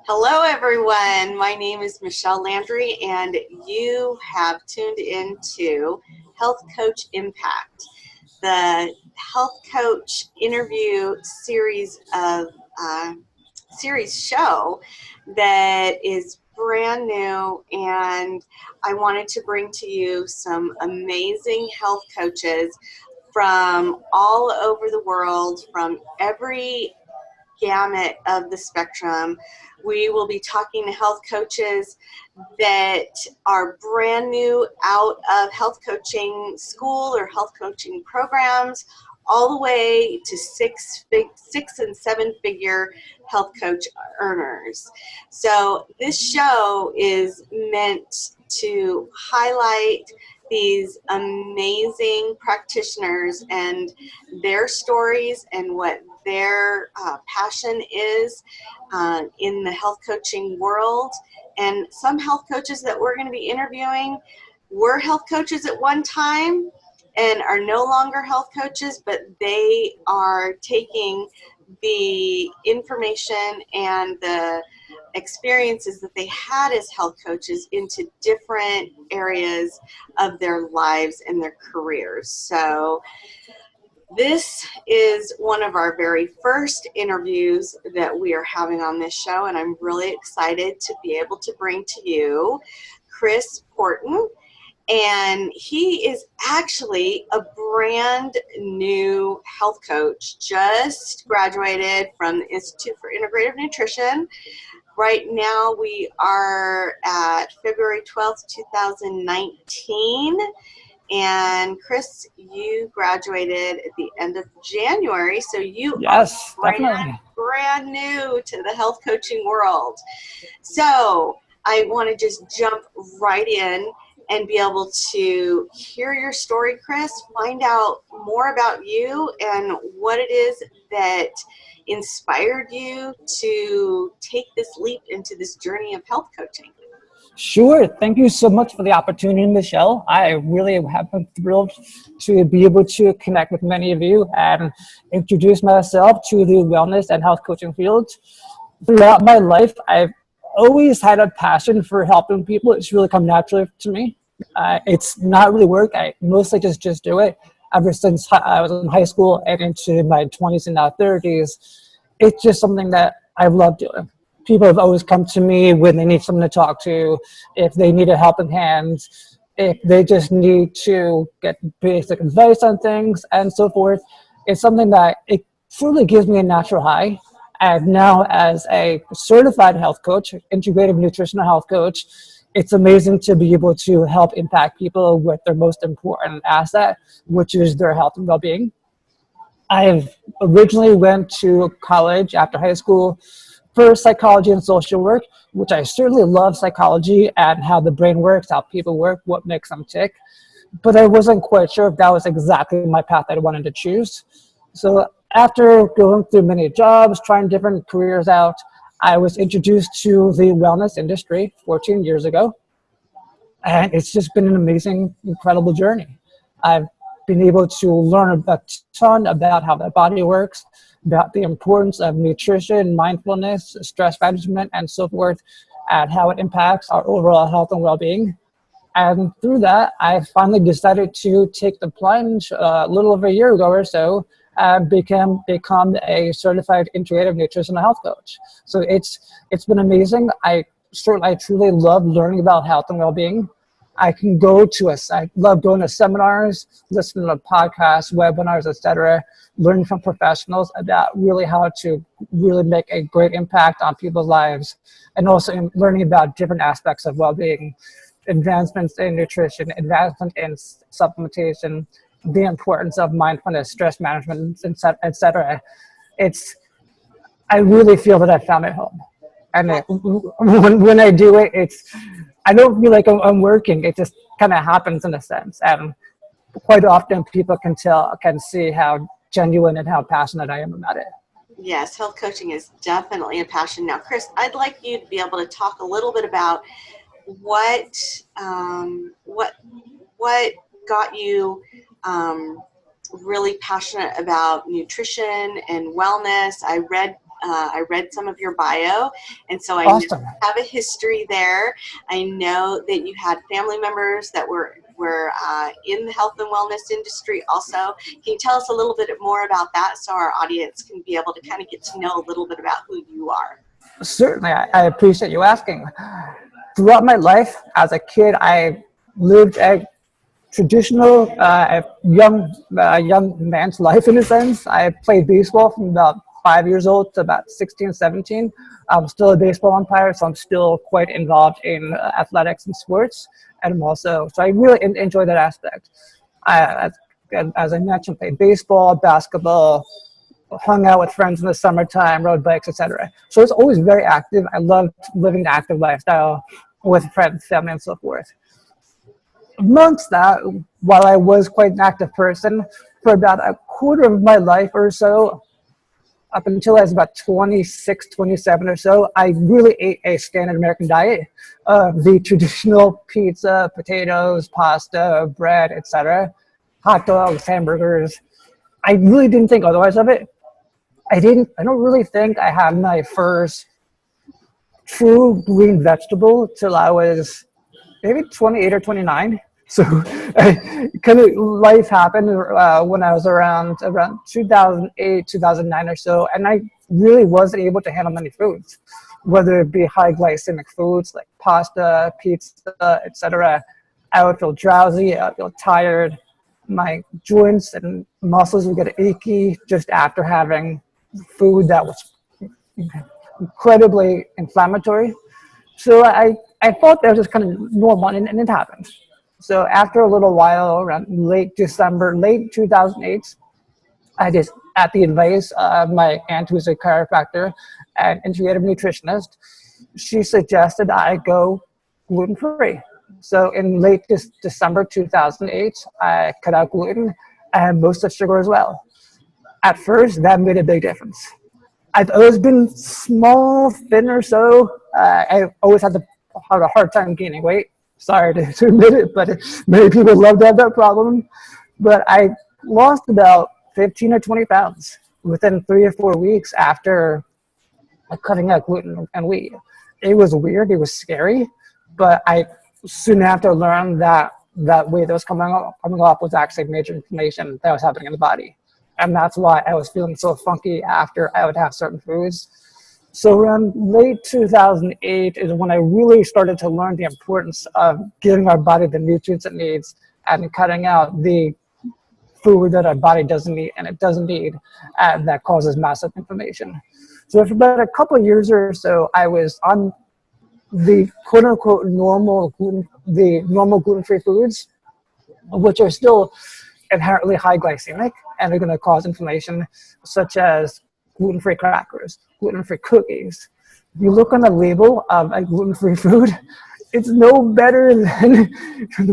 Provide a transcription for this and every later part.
Hello, everyone. My name is Michelle Landry, and you have tuned into Health Coach Impact, the health coach interview series show that is brand new, and I wanted to bring to you some amazing health coaches from all over the world, from every gamut of the spectrum. We will be talking to health coaches that are brand new out of health coaching school or health coaching programs, all the way to six and seven figure health coach earners. So this show is meant to highlight these amazing practitioners and their stories and what their passion is in the health coaching world. And some health coaches that we're going to be interviewing were health coaches at one time and are no longer health coaches, but they are taking the information and the experiences that they had as health coaches into different areas of their lives and their careers. So this is one of our very first interviews that we are having on this show, and I'm really excited to be able to bring to you Chris Poorten. And he is actually a brand new health coach, just graduated from the Institute for Integrative Nutrition. Right now we are at February 12th, 2019. And Chris, you graduated at the end of January, so you Yes, are definitely. brand new to the health coaching world. So I want to just jump right in and be able to hear your story, Chris, find out more about you and what it is that inspired you to take this leap into this journey of health coaching. Sure. Thank you so much for the opportunity, Michelle. I really have been thrilled to be able to connect with many of you and introduce myself to the wellness and health coaching field. Throughout my life, I've always had a passion for helping people. It's really come naturally to me. It's not really work. I mostly just do it. Ever since I was in high school and into my 20s and now 30s, it's just something that I've loved doing. People have always come to me when they need someone to talk to, if they need a helping hand, if they just need to get basic advice on things and so forth. It's something that it truly gives me a natural high. And now as a certified health coach, integrative nutritional health coach, it's amazing to be able to help impact people with their most important asset, which is their health and well-being. I've originally went to college after high school for psychology and social work, which I certainly love psychology and how the brain works, how people work, what makes them tick. But I wasn't quite sure if that was exactly my path I wanted to choose. So after going through many jobs, trying different careers out, I was introduced to the wellness industry 14 years ago. And it's just been an amazing, incredible journey. I've been able to learn a ton about how the body works, about the importance of nutrition, mindfulness, stress management, and so forth, and how it impacts our overall health and well-being. And through that, I finally decided to take the plunge a little over a year ago or so and become a certified integrative nutritional health coach. So it's been amazing. I truly love learning about health and well-being. I love going to seminars, listening to podcasts, webinars, etc., learning from professionals about really how to really make a great impact on people's lives, and also learning about different aspects of well-being, advancements in nutrition, advancement in supplementation, the importance of mindfulness, stress management, etc. It's I really feel that I found it home. And when I do it, I don't feel like I'm working. It just kind of happens in a sense. And quite often people can see how genuine and how passionate I am about it. Yes, health coaching is definitely a passion. Now, Chris, I'd like you to be able to talk a little bit about what what got you really passionate about nutrition and wellness. I read I read some of your bio, and so I Awesome. have a history there. I know that you had family members that were in the health and wellness industry also. Can you tell us a little bit more about that so our audience can be able to kind of get to know a little bit about who you are? Certainly, I appreciate you asking. Throughout my life, as a kid, I lived a traditional young man's life in a sense. I played baseball from about 5 years old to about 16, 17. I'm still a baseball umpire, so I'm still quite involved in athletics and sports. And I'm also, so I really enjoy that aspect. As I mentioned, played baseball, basketball, hung out with friends in the summertime, rode bikes, etc. So it's always very active. I loved living the active lifestyle with friends, family, and so forth. Amongst that, while I was quite an active person, for about a quarter of my life or so, up until I was about 26, 27 or so, I really ate a standard American diet. The traditional pizza, potatoes, pasta, bread, etc., hot dogs, hamburgers. I really didn't think otherwise of it. I don't really think I had my first true green vegetable till I was maybe 28 or 29. So kind of life happened when I was around 2008, 2009 or so, and I really wasn't able to handle many foods, whether it be high glycemic foods like pasta, pizza, etc. I would feel drowsy, I would feel tired. My joints and muscles would get achy just after having food that was incredibly inflammatory. So I thought that was just kind of normal, and it happened. So after a little while, around late December, late 2008, I just, at the advice of my aunt, who's a chiropractor and integrative nutritionist, she suggested I go gluten-free. So in late December 2008, I cut out gluten and most of sugar as well. At first, that made a big difference. I've always been small, thin or so. I always had a hard time gaining weight. Sorry to admit it, but many people love to have that problem. But I lost about 15 or 20 pounds within 3 or 4 weeks after cutting out gluten and wheat. It was weird. It was scary. But I soon after learned that weight that was coming up was actually major inflammation that was happening in the body. And that's why I was feeling so funky after I would have certain foods. So around late 2008 is when I really started to learn the importance of giving our body the nutrients it needs and cutting out the food that our body doesn't need and it doesn't need, and that causes massive inflammation. So for about a couple of years or so, I was on the quote-unquote normal gluten-free foods, which are still inherently high glycemic and are going to cause inflammation, such as gluten-free crackers, gluten-free cookies. If you look on the label of a gluten-free food, it's no better than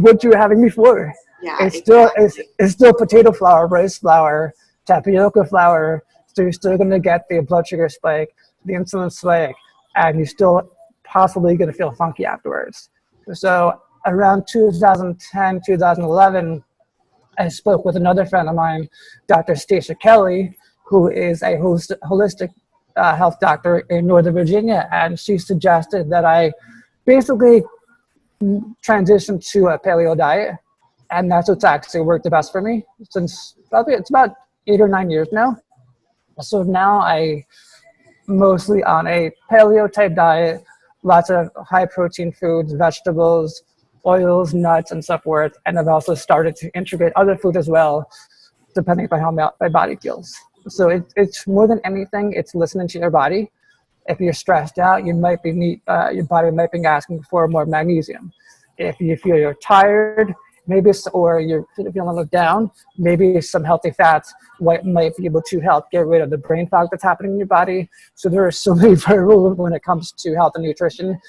what you were having before. Yeah, it's exactly. it's still potato flour, rice flour, tapioca flour. So you're still going to get the blood sugar spike, the insulin spike, and you're still possibly going to feel funky afterwards. So around 2010, 2011, I spoke with another friend of mine, Dr. Stacia Kelly, who is a holistic health doctor in Northern Virginia, and she suggested that I basically transition to a paleo diet, and that's what's actually worked the best for me since probably it's about 8 or 9 years now. So now I mostly on a paleo type diet, lots of high protein foods, vegetables, oils, nuts, and so forth. And I've also started to integrate other food as well, depending on how my body feels. So it's more than anything, it's listening to your body. If you're stressed out, your body might be asking for more magnesium. If you feel you're tired, or you're feeling a little down, maybe some healthy fats might be able to help get rid of the brain fog that's happening in your body. So there are so many variables when it comes to health and nutrition.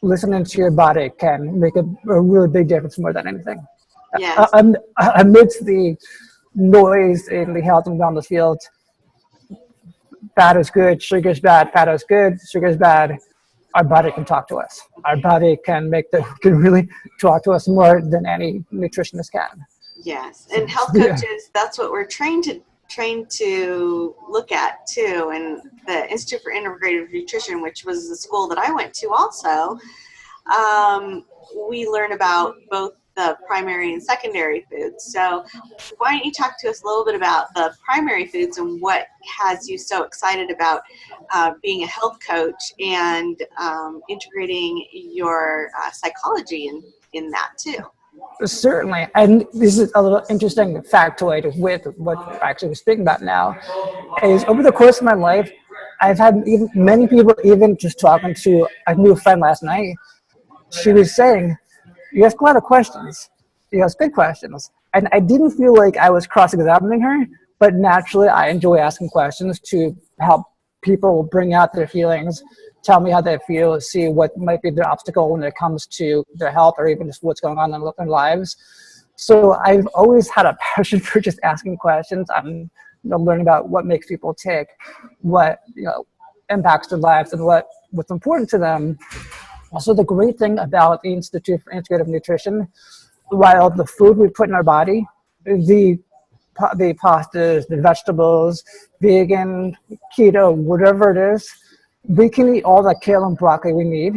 Listening to your body can make a really big difference more than anything. Yes. Amidst the noise in the health and wellness field, fat is good, sugar is bad, fat is good, sugar is bad. Our body can talk to us. Our body can really talk to us more than any nutritionist can. Yes, and health Yeah. coaches, that's what we're trained trained to look at too. And the Institute for Integrative Nutrition, which was the school that I went to also, we learn about both the primary and secondary foods. So why don't you talk to us a little bit about the primary foods and what has you so excited about being a health coach and integrating your psychology in that too? Certainly, and this is a little interesting factoid with what we're actually speaking about now, is over the course of my life, I've had many people, even just talking to a new friend last night, she was saying, you ask a lot of questions, you ask good questions, and I didn't feel like I was cross-examining her, but naturally I enjoy asking questions to help people bring out their feelings, tell me how they feel, see what might be their obstacle when it comes to their health or even just what's going on in their lives. So I've always had a passion for just asking questions. I'm learning about what makes people tick, what impacts their lives, and what's important to them. Also, the great thing about the Institute for Integrative Nutrition, while the food we put in our body, the pastas, the vegetables, vegan, keto, whatever it is, we can eat all the kale and broccoli we need,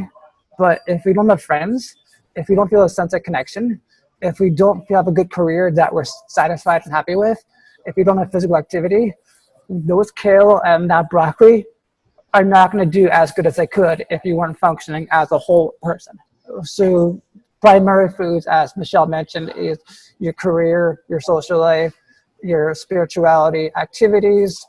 but if we don't have friends, if we don't feel a sense of connection, if we don't have a good career that we're satisfied and happy with, if we don't have physical activity, those kale and that broccoli are not going to do as good as they could if you weren't functioning as a whole person. So primary foods, as Michelle mentioned, is your career, your social life, your spirituality, activities,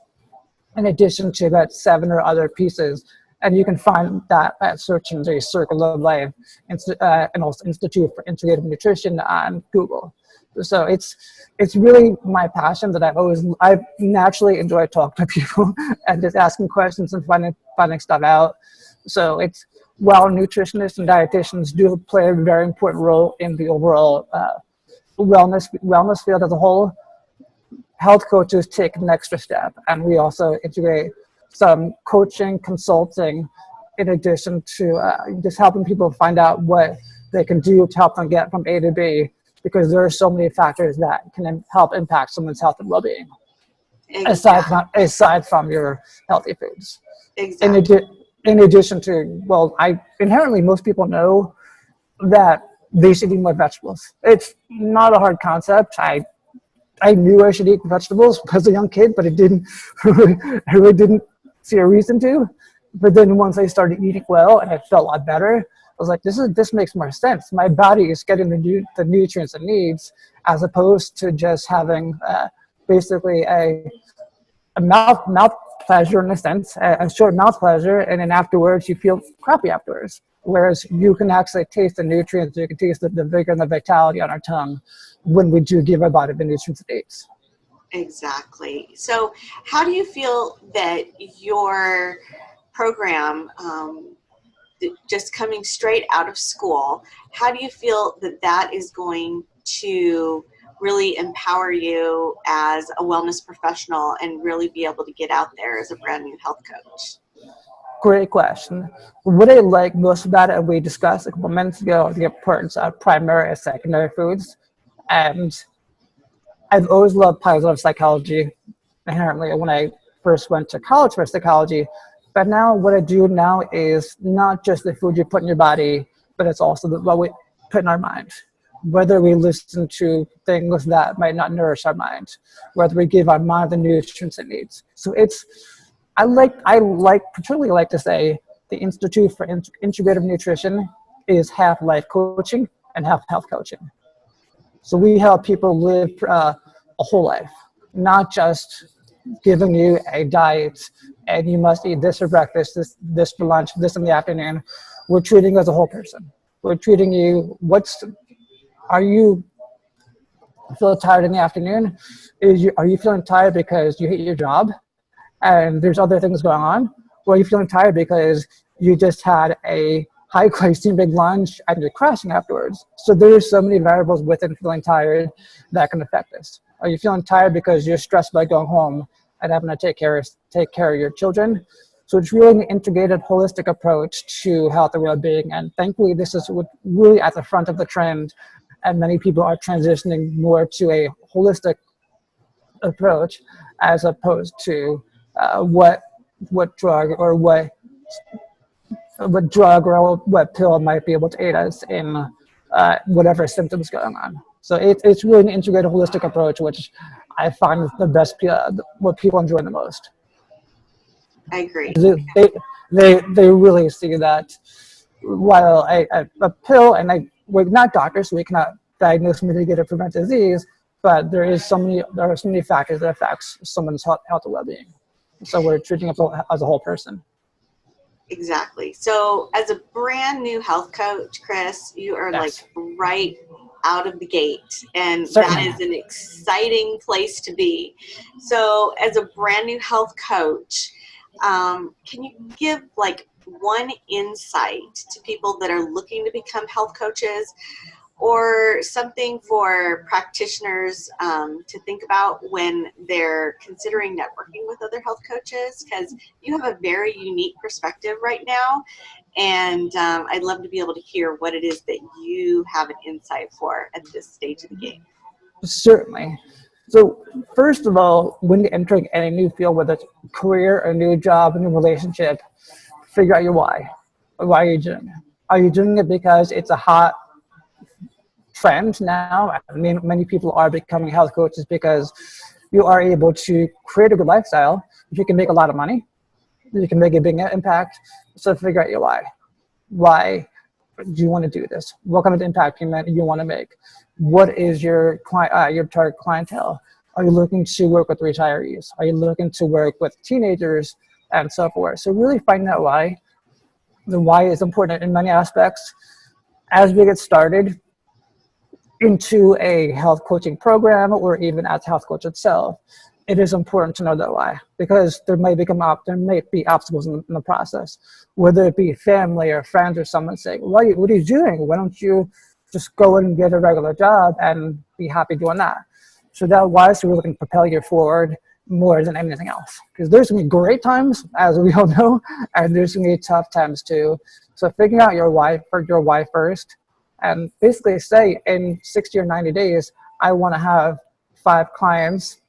in addition to that 7 or other pieces. And you can find that at searching the Circle of Life and also Institute for Integrative Nutrition on Google. So it's really my passion that I've naturally enjoyed talking to people and just asking questions and finding stuff out. So while nutritionists and dietitians do play a very important role in the overall wellness field as a whole, health coaches take an extra step, and we also integrate some coaching, consulting, in addition to just helping people find out what they can do to help them get from A to B, because there are so many factors that can help impact someone's health and well-being, Exactly. aside from your healthy foods. Exactly. In addition to, inherently most people know that they should eat more vegetables. It's not a hard concept. I knew I should eat vegetables as a young kid, but I really didn't see a reason to. But then once I started eating well and I felt a lot better, I was like, this makes more sense. My body is getting the nutrients it needs, as opposed to just having basically a mouth pleasure, in a sense, a short mouth pleasure, and then afterwards you feel crappy afterwards. Whereas you can actually taste the nutrients, you can taste the vigor and the vitality on our tongue when we do give our body the nutrients it needs. Exactly. So how do you feel that your program, just coming straight out of school, how do you feel that is going to really empower you as a wellness professional and really be able to get out there as a brand new health coach? Great question. What I like most about it, and we discussed a couple minutes ago, the importance of primary and secondary foods. And I've always loved positive psychology inherently when I first went to college for psychology. But now what I do now is not just the food you put in your body, but it's also what we put in our mind. Whether we listen to things that might not nourish our mind, whether we give our mind the nutrients it needs. So I particularly like to say the Institute for Integrative Nutrition is half life coaching and half health coaching. So we help people live a whole life, not just giving you a diet and you must eat this for breakfast, this for lunch, this in the afternoon. We're treating you as a whole person. We're treating you, are you feeling tired in the afternoon? Are you feeling tired because you hate your job and there's other things going on? Or are you feeling tired because you just had a high glycemic lunch and you're crashing afterwards? So there's so many variables within feeling tired that can affect us. Are you feeling tired because you're stressed by going home and having to take care of your children? So it's really an integrated, holistic approach to health and well-being. And thankfully, this is really at the front of the trend. And many people are transitioning more to a holistic approach, as opposed to what drug or what drug or what pill might be able to aid us in whatever symptoms going on. So it's really an integrated, holistic approach, which I find is the best, what people enjoy the most. I agree. They really see that while a pill, and we're not doctors, so we cannot diagnose, mitigate, or prevent disease, but there are so many factors that affects someone's health and well-being. So we're treating it as a whole person. Exactly. So as a brand new health coach, Chris, you are like right out of the gate, and Certainly. that is an exciting place to be. So as a brand new health coach, can you give like one insight to people that are looking to become health coaches, or something for practitioners to think about when they're considering networking with other health coaches? Because you have a very unique perspective right now, and I'd love to be able to hear what it is that you have an insight for at this stage of the game. Certainly. So first of all, when you're entering any new field, whether it's a career, a new job, a new relationship, figure out your why. Why are you doing it? Are you doing it because it's a hot trend now? I mean, many people are becoming health coaches because you are able to create a good lifestyle. You can make a lot of money. You can make a big impact. So figure out your why. Why do you want to do this? What kind of impact you want to make? What is your target clientele? Are you looking to work with retirees? Are you looking to work with teenagers and so forth? So really finding out why. The why is important in many aspects. As we get started into a health coaching program, or even as a health coach itself, it is important to know that why, because there may be obstacles in the process, whether it be family or friends or someone saying, what are you doing? Why don't you just go in and get a regular job and be happy doing that? So that why is really going to propel you forward more than anything else, because there's going to be great times, as we all know, and there's going to be tough times too. So figuring out your why first, and basically say in 60 or 90 days, I want to have 5 clients,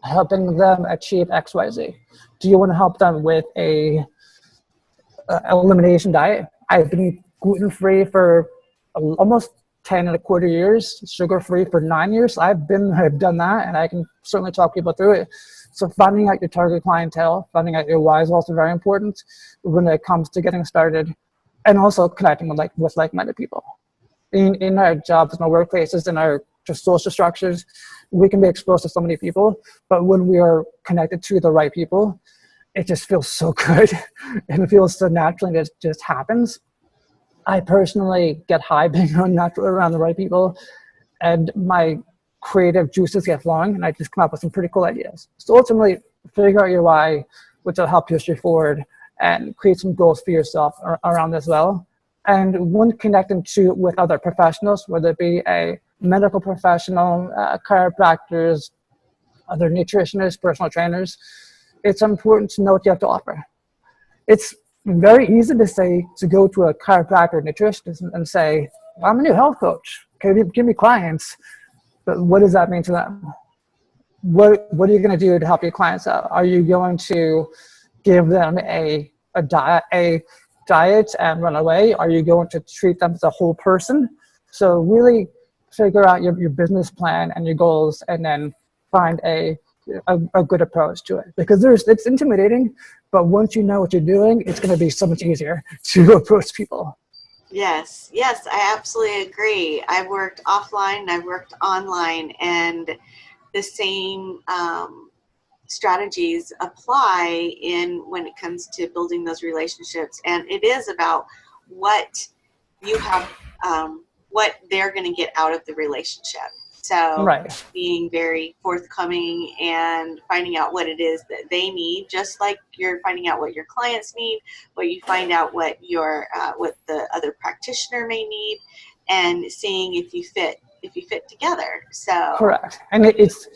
helping them achieve XYZ. Do you want to help them with a elimination diet? I've been gluten-free for almost 10 and a quarter years, sugar-free for 9 years. I've done that, and I can certainly talk people through it. So finding out your target clientele, finding out your why is also very important when it comes to getting started, and also connecting with like-minded people. In our jobs, in our workplaces, in our just social structures, we can be exposed to so many people, but when we are connected to the right people, it just feels so good, and it feels so natural, and it just happens. I personally get high being around the right people, and my creative juices get flowing, and I just come up with some pretty cool ideas. So ultimately, figure out your why, which will help push you forward, and create some goals for yourself around as well. And when connecting with other professionals, whether it be a medical professional, chiropractors, other nutritionists, personal trainers, it's important to know what you have to offer. It's very easy to go to a chiropractor, nutritionist, and say, I'm a new health coach. Give me clients. But what does that mean to them? What are you going to do to help your clients out? Are you going to give them a diet and run away? Are you going to treat them as a whole person? So really figure out your business plan and your goals, and then find a good approach to it, because it's intimidating, but once you know what you're doing, it's going to be so much easier to approach people. Yes, I absolutely agree. I've worked offline and I've worked online, and the same strategies apply when it comes to building those relationships. And it is about what you have, what they're going to get out of the relationship. So right. Being very forthcoming and finding out what it is that they need, just like you're finding out what your clients need, but you find out what the other practitioner may need, and seeing if you fit together. So correct. And it's,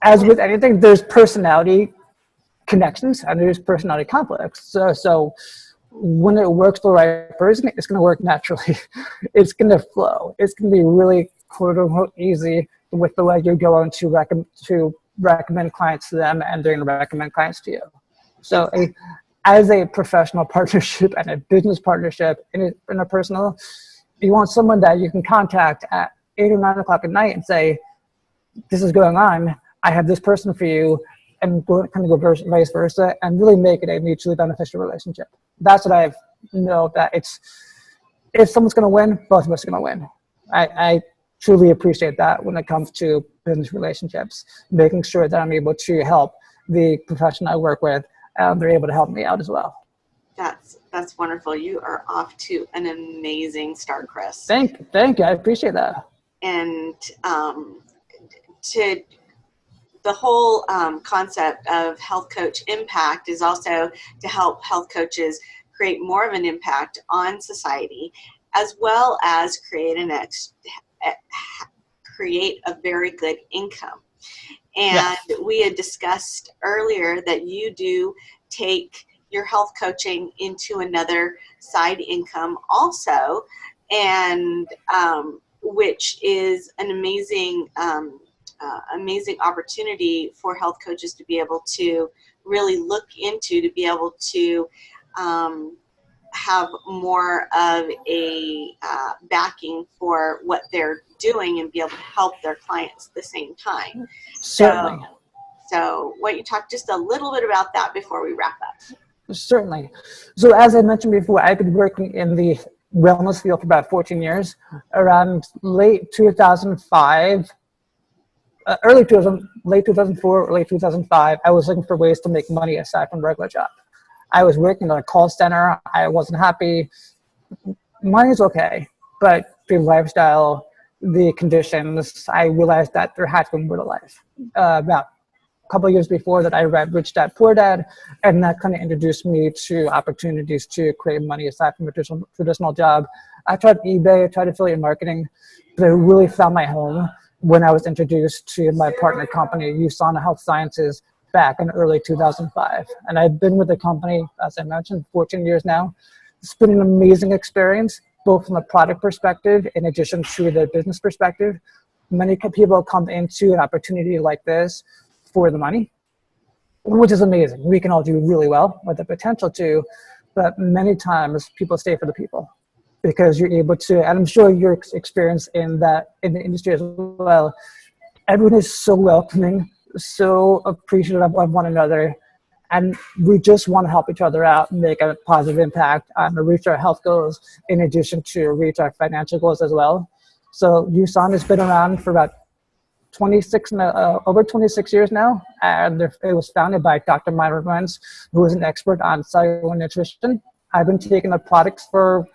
as with anything, there's personality connections and there's personality conflicts. So when it works for the right person, it's going to work naturally. It's going to flow. It's going to be really, quote unquote, easy with the way you're going to recommend clients to them, and they're going to recommend clients to you. So as a professional partnership and a business partnership in a personal, you want someone that you can contact at 8 or 9 o'clock at night and say, this is going on, I have this person for you, and kind of go vice versa, and really make it a mutually beneficial relationship. That's what I know, that if someone's going to win, both of us are going to win. I truly appreciate that when it comes to business relationships, making sure that I'm able to help the profession I work with, and they're able to help me out as well. That's wonderful. You are off to an amazing start, Chris. Thank you. I appreciate that. And to the whole concept of Health Coach Impact is also to help health coaches create more of an impact on society, as well as create a very good income. And we had discussed earlier that you do take your health coaching into another side income also, and which is an amazing opportunity for health coaches to be able to really look into, to be able to have more of a backing for what they're doing and be able to help their clients at the same time. Certainly. So why don't you talk just a little bit about that before we wrap up? Certainly. So as I mentioned before, I've been working in the wellness field for about 14 years. Around late 2005, late 2004, or late 2005, I was looking for ways to make money aside from regular job. I was working in a call center. I wasn't happy. Money's okay, but the lifestyle, the conditions, I realized that there had to be more to life. About a couple of years before that, I read Rich Dad Poor Dad, and that kind of introduced me to opportunities to create money aside from a traditional job. I tried eBay, I tried affiliate marketing, but I really found my home when I was introduced to my partner company, USANA Health Sciences, back in early 2005. And I've been with the company, as I mentioned, 14 years now. It's been an amazing experience, both from the product perspective in addition to the business perspective. Many people come into an opportunity like this for the money, which is amazing. We can all do really well with the potential to, but many times people stay for the people, because you're able to, and I'm sure your experience in the industry as well, everyone is so welcoming, so appreciative of one another, and we just want to help each other out and make a positive impact and reach our health goals in addition to reach our financial goals as well. So USAN has been around for about over 26 years now, and it was founded by Dr. Myron Wentz, who is an expert on cellular nutrition. I've been taking the products for,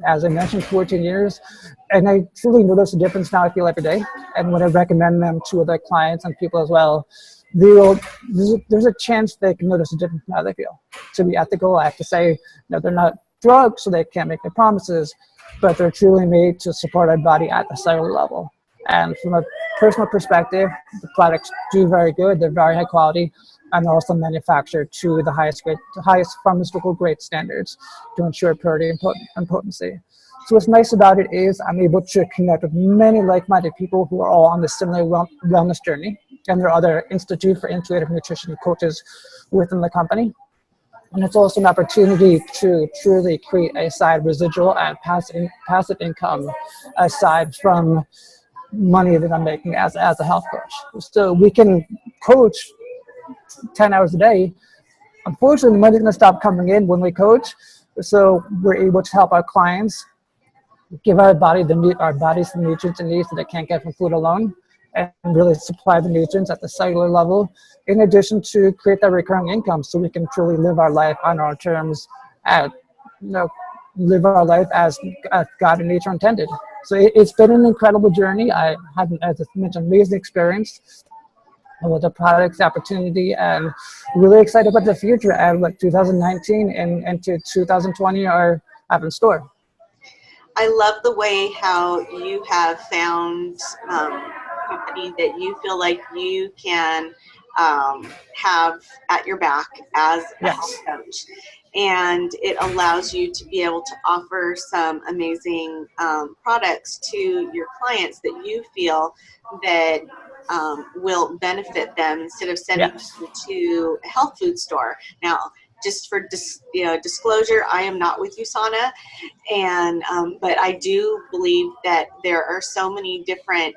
as I mentioned, 14 years, and I truly notice a difference now, I feel, every day. And when I recommend them to other clients and people as well, there's a chance they can notice a difference in how they feel. To be ethical, I have to say, they're not drugs, so they can't make their promises, but they're truly made to support our body at the cellular level. And from a personal perspective, the products do very good, they're very high quality, and they're also manufactured to the highest pharmaceutical grade standards to ensure purity and potency. So what's nice about it is I'm able to connect with many like-minded people who are all on this similar wellness journey, and there are other Institute for Intuitive Nutrition coaches within the company. And it's also an opportunity to truly create a side residual and passive income aside from money that I'm making as a health coach. So we can coach 10 hours a day. Unfortunately, the money's going to stop coming in when we coach. So we're able to help our clients give our bodies the nutrients it needs that they can't get from food alone, and really supply the nutrients at the cellular level, in addition to create that recurring income so we can truly live our life on our terms, live our life as God and nature intended. So it's been an incredible journey. I had, as I mentioned, amazing experience with the products, opportunity, and really excited about the future and what 2019 and into 2020 are have in store. I love the way how you have found a company that you feel like you can have at your back as a health coach. And it allows you to be able to offer some amazing products to your clients that you feel that will benefit them instead of sending Yes. them to a health food store. Now, just for disclosure, I am not with USANA, and but I do believe that there are so many different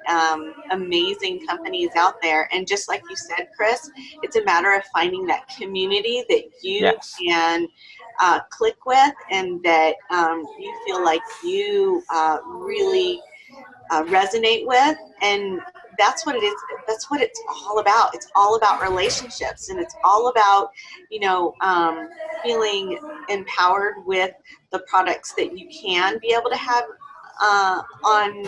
amazing companies out there, and just like you said, Chris, it's a matter of finding that community that you Yes. can click with, and that you feel like you really resonate with, and that's what it is. That's what it's all about. It's all about relationships, and it's all about, feeling empowered with the products that you can be able to have on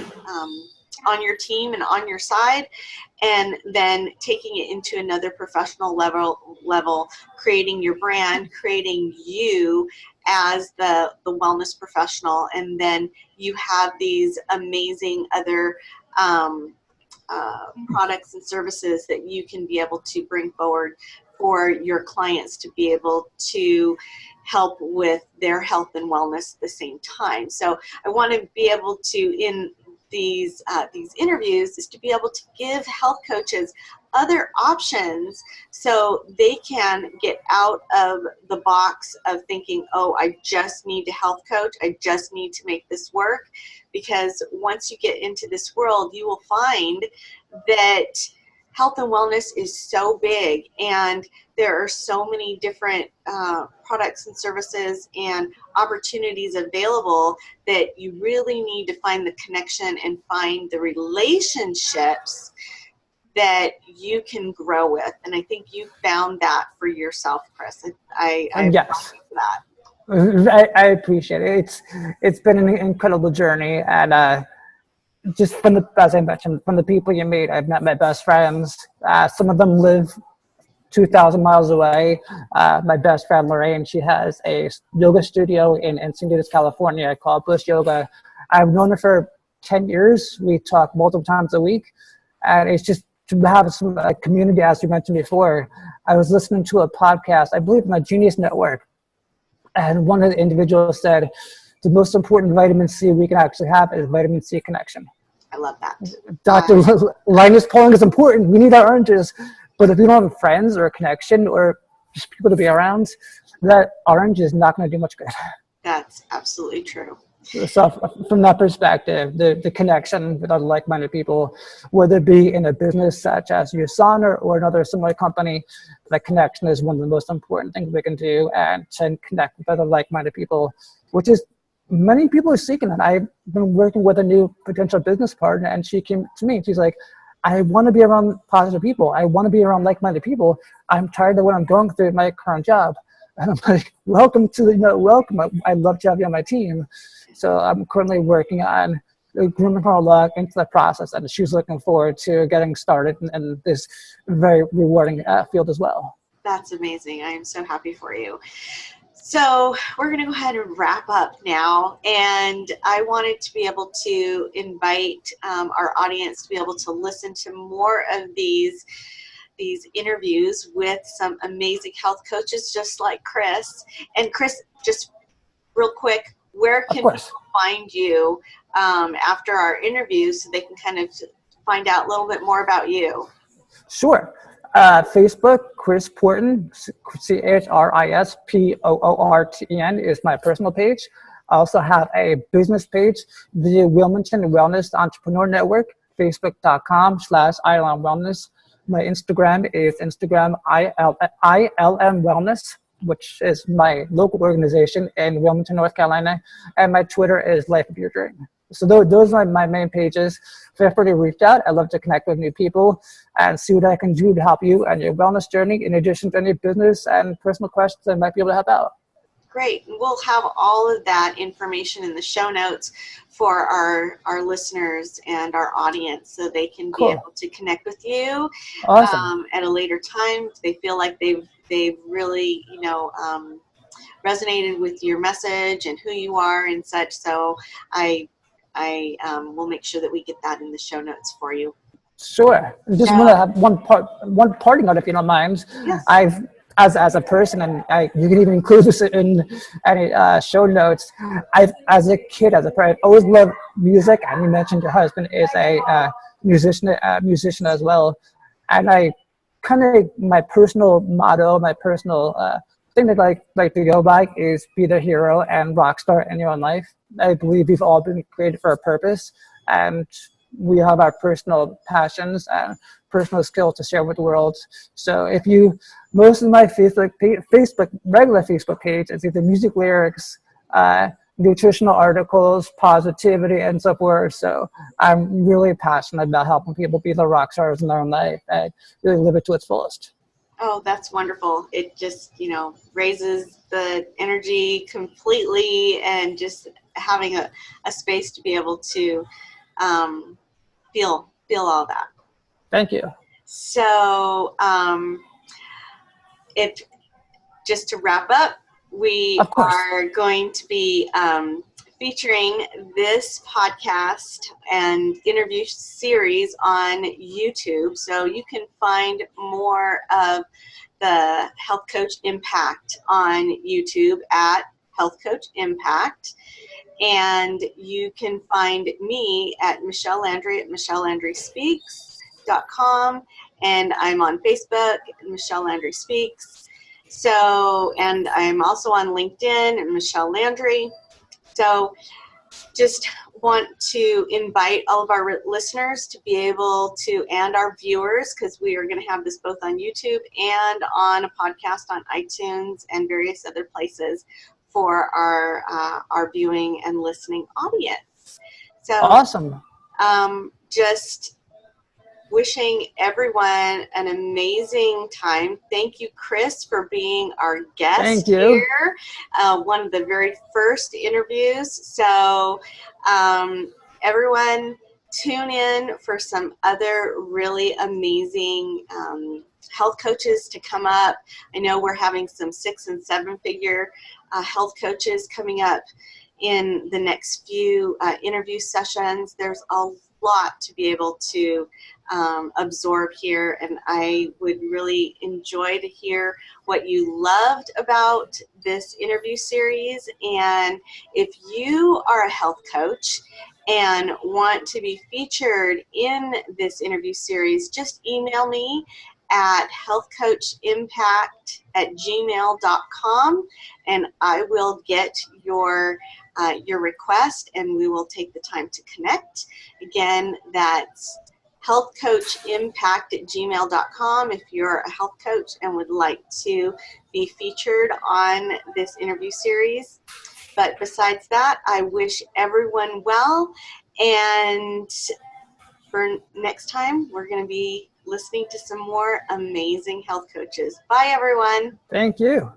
your team and on your side, and then taking it into another professional level, creating your brand, creating you as the wellness professional, and then you have these amazing other products and services that you can be able to bring forward for your clients to be able to help with their health and wellness at the same time. So I want to be able to, in these interviews, is to be able to give health coaches other options so they can get out of the box of thinking, oh, I just need a health coach, I just need to make this work. Because once you get into this world, you will find that health and wellness is so big, and there are so many different products and services and opportunities available that you really need to find the connection and find the relationships that you can grow with. And I think you found that for yourself, Chris. I Yes. that. I appreciate it. It's been an incredible journey, and just from as I mentioned, from the people you meet, I've met my best friends. Some of them live 2,000 miles away. My best friend Lorraine, she has a yoga studio in Encinitas, California, called Bliss Yoga. I've known her for 10 years. We talk multiple times a week, and it's just to have some community, as you mentioned before. I was listening to a podcast, I believe, on the Genius Network, and one of the individuals said, the most important vitamin C we can actually have is vitamin C connection. I love that. Dr. Linus Pauling is important. We need our oranges. But if you don't have friends or a connection or just people to be around, that orange is not going to do much good. That's absolutely true. So from that perspective, the connection with other like-minded people, whether it be in a business such as your son or another similar company, that connection is one of the most important things we can do, and to connect with other like-minded people, which is many people are seeking that. I've been working with a new potential business partner, and she came to me and she's like, I want to be around positive people. I want to be around like-minded people. I'm tired of what I'm going through in my current job. And I'm like, welcome. I'd love to have you on my team. So I'm currently working on grooming her along into the process, and she's looking forward to getting started in this very rewarding field as well. That's amazing. I am so happy for you. So we're going to go ahead and wrap up now, and I wanted to be able to invite our audience to be able to listen to more of these interviews with some amazing health coaches just like Chris. And Chris, just real quick, where can people find you after our interview so they can kind of find out a little bit more about you? Sure. Facebook, Chris Poorten, ChrisPoorten is my personal page. I also have a business page, the Wilmington Wellness Entrepreneur Network, facebook.com/ILMWELLNESS. My Instagram is Instagram ILMWELLNESS, which is my local organization in Wilmington, North Carolina. And my Twitter is Life of Your Dream. So those are my main pages. Feel free to reach out. I love to connect with new people and see what I can do to help you on your wellness journey, in addition to any business and personal questions I might be able to help out. Great. We'll have all of that information in the show notes for our listeners and our audience, so they can be able to connect with you at a later time if they feel like they've really resonated with your message and who you are and such. So I will make sure that we get that in the show notes for you. Sure. I just want to have one parting note, if you don't mind. Yes. As a person, and you can even include this in any show notes, as a kid, I've always loved music. And you mentioned your husband is a musician as well. And I kind of, my personal motto, my personal thing that I like to go by is be the hero and rock star in your own life. I believe we've all been created for a purpose, and we have our personal passions and personal skills to share with the world. So if you, most of my regular Facebook page is either music lyrics, nutritional articles, positivity, and so forth. So I'm really passionate about helping people be the rock stars in their own life and really live it to its fullest. Oh, that's wonderful. It just, raises the energy completely, and just having a space to be able to feel all that. Thank you. So if just to wrap up, we Of course. are going to be featuring this podcast and interview series on YouTube. So you can find more of the Health Coach Impact on YouTube at Health Coach Impact. And you can find me at Michelle Landry at MichelleLandrySpeaks.com. And I'm on Facebook, Michelle Landry Speaks. So, and I'm also on LinkedIn, Michelle Landry. So just want to invite all of our listeners to be able to, and our viewers, because we are going to have this both on YouTube and on a podcast on iTunes and various other places for our viewing and listening audience. So awesome. Just wishing everyone an amazing time. Thank you, Chris, for being our guest here. One of the very first interviews. So everyone tune in for some other really amazing health coaches to come up. I know we're having some 6- and 7-figure health coaches coming up in the next few interview sessions. There's a lot to be able to absorb here, and I would really enjoy to hear what you loved about this interview series. And if you are a health coach and want to be featured in this interview series, just email me at healthcoachimpact@gmail.com, and I will get your request, and we will take the time to connect. Again, that's healthcoachimpact@gmail.com if you're a health coach and would like to be featured on this interview series. But besides that, I wish everyone well, and for next time, we're going to be listening to some more amazing health coaches. Bye, everyone. Thank you.